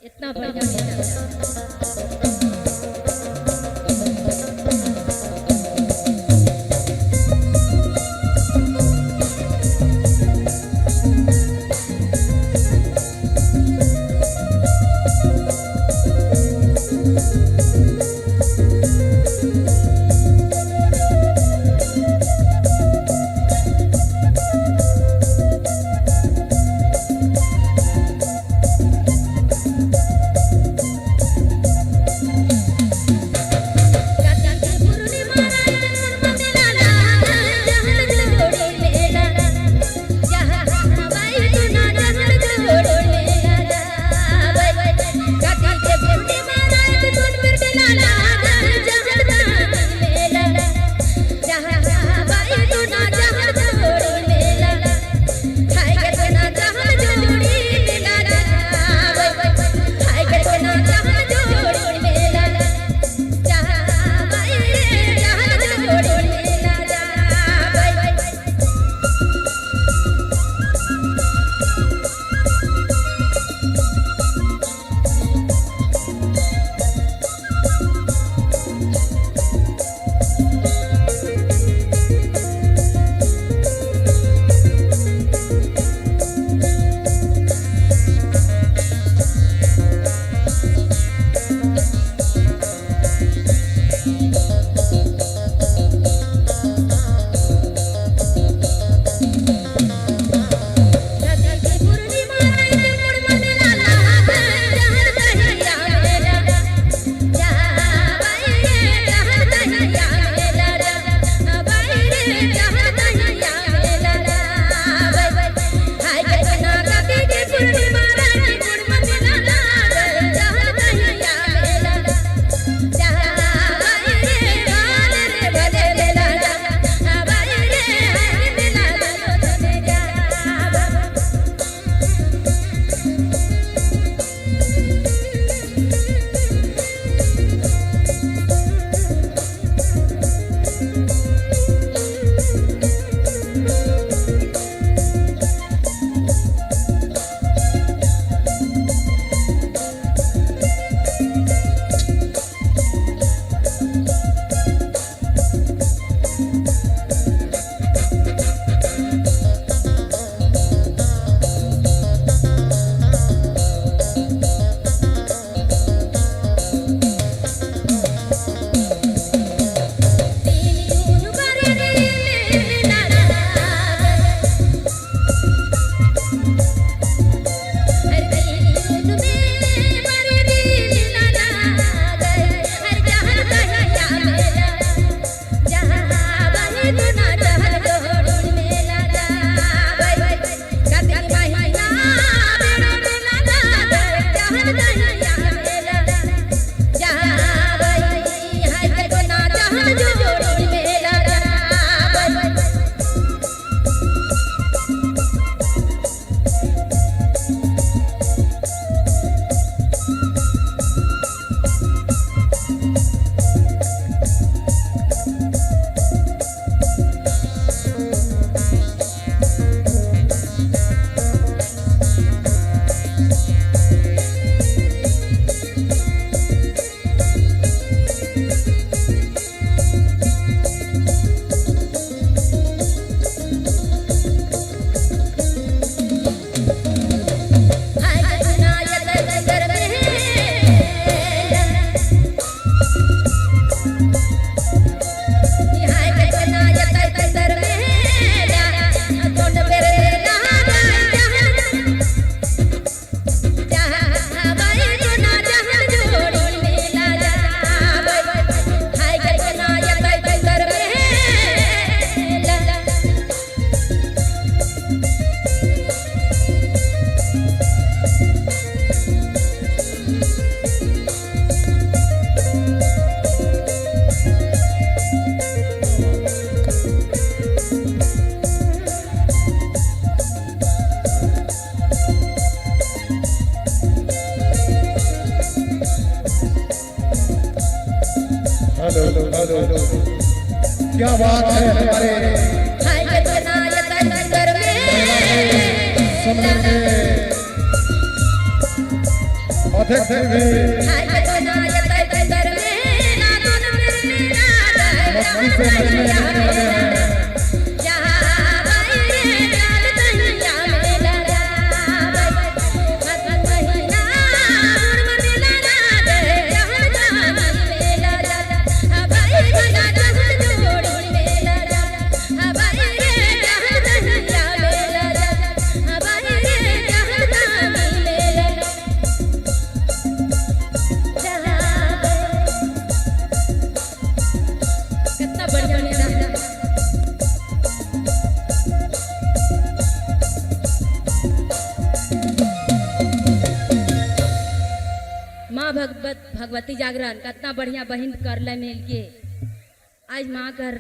इतना बढ़िया मेला क्या बात है हमारे हाय के तो ना ये तंदर में समर में अध्यक्ष भी हाय के तो ना ये तंदर में ना दोनों में मेरा मस्ती से नचने लगे हैं जहां भाई रे जान तनिया मेला भाई मत महीना मुर मेला दे जहां जान मेला भाई बजा जब जोड़ी मेला भाई रे जहां तनिया मेला भाई रे जहां जान मेला कितना बढ़िया मेला है माँ भगवती जागरण कितना बढ़िया बहन कर ले मिल के आज माँ कर